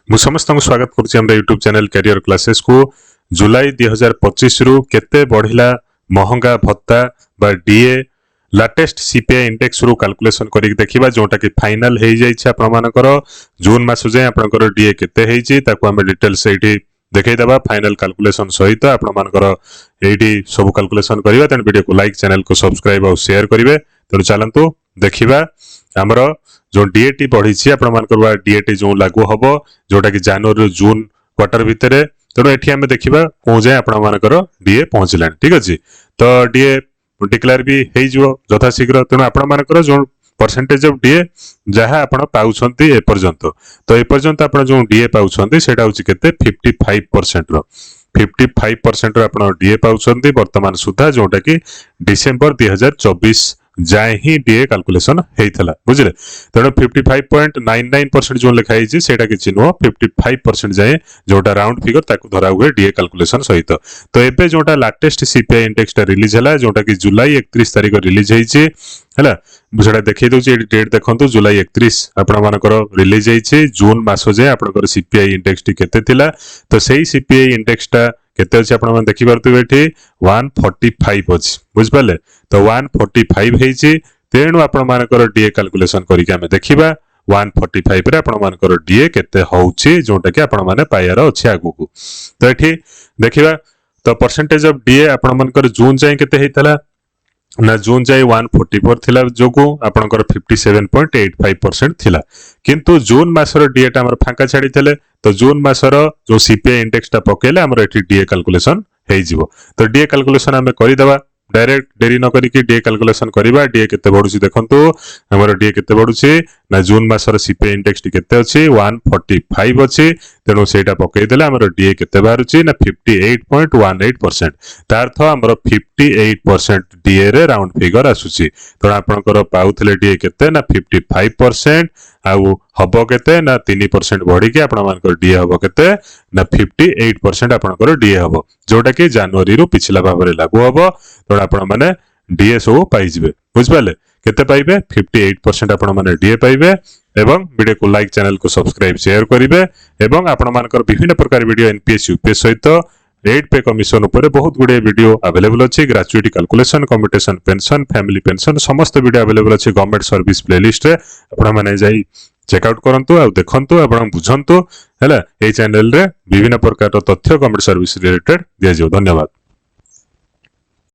मु समस्त स्वागत करुच्ची यूट्यूब चैनल कैरियर क्लासेस को जुलाई 2025 रु केते बढ़िला महंगा भत्ता बा डीए लेटेस्ट सीपीआई इंडेक्स रु कैलकुलेशन करिक देखिबा जोटा कि फाइनल हे जाई छै आपण मानकर जून मास जाय आपनकर डीए केते हे छि ताको हम डिटेल्स एठी देखै दबा फाइनल कैलकुलेशन सहित आपण मानकर एठी सब कैलकुलेशन करिवा तन वीडियो को लाइक चैनल को सब्सक्राइब और शेयर करिवे तो चलंतु देखिबा हमरो जो डीएटी बढ़ी छि आपण मानकर डीएटी जो लागू हबो जोटा कि जनवरी जून क्वार्टर भितरे तेणु एठी हम देखिबा को जाय आपण मानकर डीए पहुंचलान ठीक अछि तो डीए डिक्लेयर भी हेइ जो यथा शीघ्र तेणु आपण मानकर जो परसेंटेज ऑफ डीए जहा आपण पाउछंती ए पर्यंत तो ए पर्यंत आपण जो डीए पाउछंती सेटा होछि केते 55% रो 55% रो आपण डीए पाउछंती वर्तमान सुधा जोटा कि डिसेंबर 2024 जाए ही डीए कैलकुलेशन हेइथला बुझले तेणु 55.99% जो लिखा है सेटा किछि नो 55% जाए जोटा राउंड फिगर ताकू धरा हुए डीए कैलकुलेशन सहित तो एबे जोटा लेटेस्ट सीपीआई इंडेक्स ता रिलीज हला जोटा कि जुलाई 31 तारिख रिलीज हेइछि हला बुझडा देखै दउछि एडी डेट देखंतु जुलाई 31 आपण मानकर रिलीज हेइछि जून मास जाए आपनकर सीपीआई इंडेक्स टी केते थिला तो सेही सीपीआई इंडेक्स ता केते अछि आपण देखि परतु एठी 145 अछि बुझ पाले तो 145 हेछि तेणु आपण मानकर डीए कैलकुलेशन करिक हम देखिबा 145 रे आपण मानकर डीए केते होउछि जोटा कि आपण माने पायर अछि आगु को तो एठी देखिबा तो परसेंटेज ऑफ डीए आपण मानकर जून जाय केते हेतला ना जून जाय 144 थिला जोगु आपनकर 57.85% थिला किंतु जून मासर डीए ता हमर फांका छाडी थले तो जून मासर जो सीपीआई इंडेक्स ता पकेले हमर एठी डीए कैलकुलेशन हेइ जिवो तो डीए कैलकुलेशन हमें करि दबा डायरेक्ट देरी न करिक डीए कैलकुलेशन करिबा डीए केते बढुची देखंतु हमर डीए केते बढुची ना जून मासर सीपीआई इंडेक्स टी केते अछि 145 अछि तेनो सेटा पकई देले हमर डीए केते बारुची ना 58.18% तार्थ हमर 58% डीए रे राउंड फिगर आसुची तो आपनकर पाउथले डीए केते ना 55% आउ हबो केते ना 3% बढ़ी के आपण मानकर डीए हबो केते ना 58% आपनकर डीए हबो जोटा कि जनवरी रु पिछला भाबरे लागू हबो तो आपण माने डीए सो पाई जिवे बुझ पाले केते पाइबे 58% आपण माने डीए पाइबे एवं वीडियो को लाइक चैनल को सब्सक्राइब शेयर करिवे एवं आपण मानकर विभिन्न प्रकार वीडियो एनपीएस यूपीएस सहित 8 पे कमिशन ऊपर बहुत गुडे वीडियो अवेलेबल अछि gratuity calculation computation pension family pension समस्त वीडियो अवेलेबल अछि गवर्नमेंट सर्विस प्लेलिस्ट रे आपण माने जाई चेकआउट करंतु आ देखंतु आपण बुझंतु हैला ए चैनल रे विभिन्न प्रकार तथ्य गवर्नमेंट सर्विस रिलेटेड दिया जो धन्यवाद।